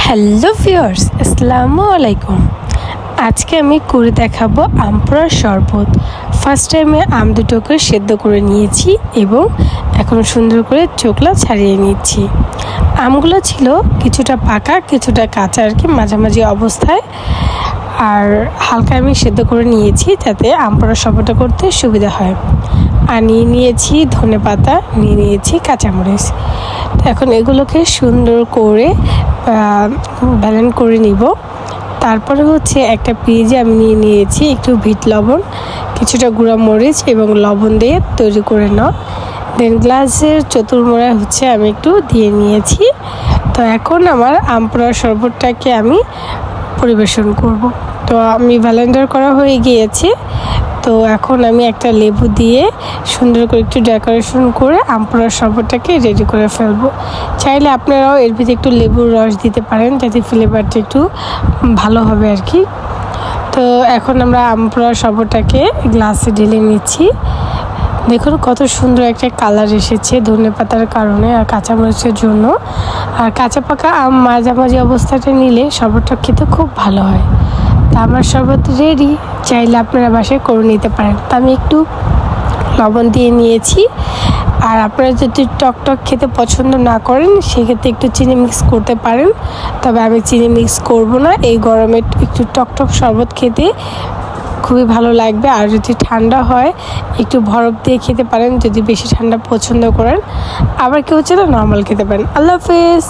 Hello viewers, আসসালামু আলাইকুম। আজকে আমি করে দেখাবো আম পোড়ার শরবত। ফার্স্ট টাইমে আম দুটোকে সেদ্ধ করে নিয়েছি এবং এখন সুন্দর করে চোকলা ছাড়িয়ে নিচ্ছি। আমগুলো ছিল কিছুটা পাকা কিছুটা কাঁচা আর কি, মাঝামাঝি অবস্থায়। আর হালকা আমি সেদ্ধ করে নিয়েছি যাতে আম পোড়ার শরবতটা করতে সুবিধা হয়। আর নিয়েছি ধনেপাতা, নিয়েছি কাঁচামরিচ। এখন এগুলোকে সুন্দর করে ব্যালেন্ড করে নিব। তারপরে একটা পেঁয়াজে আমি নিয়েছি একটু বিট লবণ, কিছুটা গুঁড়া মরিচ এবং লবণ দিয়ে তৈরি করে নাও। দেন গ্লাসের চতুর্মুড়ায় আমি একটু দিয়ে নিয়েছি। তো এখন আমার আম পোড়ার শরবতটাকে আমি পরিবেশন করব। তো আমি ব্যালেন্ডার করা হয়ে গিয়েছে। তো এখন আমি একটা লেবু দিয়ে সুন্দর করে একটু ডেকোরেশন করে আম পোড়ার শরবতটাকে রেডি করে ফেলবো। চাইলে আপনারাও এর ভিতরে একটু লেবুর রস দিতে পারেন যাতে ফ্লেভারটা একটু ভালো হবে আর কি। তো এখন আমরা আম পোড়ার শরবতটাকে গ্লাসে ঢেলে নিচ্ছি। দেখুন কত সুন্দর একটা কালার এসেছে ধনেপাতার কারণে আর কাঁচামরিচের জন্য। আর কাঁচা পাকা আম মাঝামাঝি অবস্থাটা নিলে শরবতটা খেতে খুব ভালো হয়। তা আমার শরবত রেডি, চাইলে আপনারা বাসায় করে নিতে পারেন। তো আমি একটু লবণ দিয়ে নিয়েছি। আর আপনারা যদি টক খেতে পছন্দ না করেন সেক্ষেত্রে একটু চিনি মিক্স করতে পারেন, তবে আমি চিনি মিক্স করব না। এই গরমে একটু টক শরবত খেতে খুবই ভালো লাগবে। আর যদি ঠান্ডা হয় একটু বরফ দিয়ে খেতে পারেন যদি বেশি ঠান্ডা পছন্দ করেন। আবার কেউ নর্মাল খেতে পারেন। আল্লাহ হাফেজ।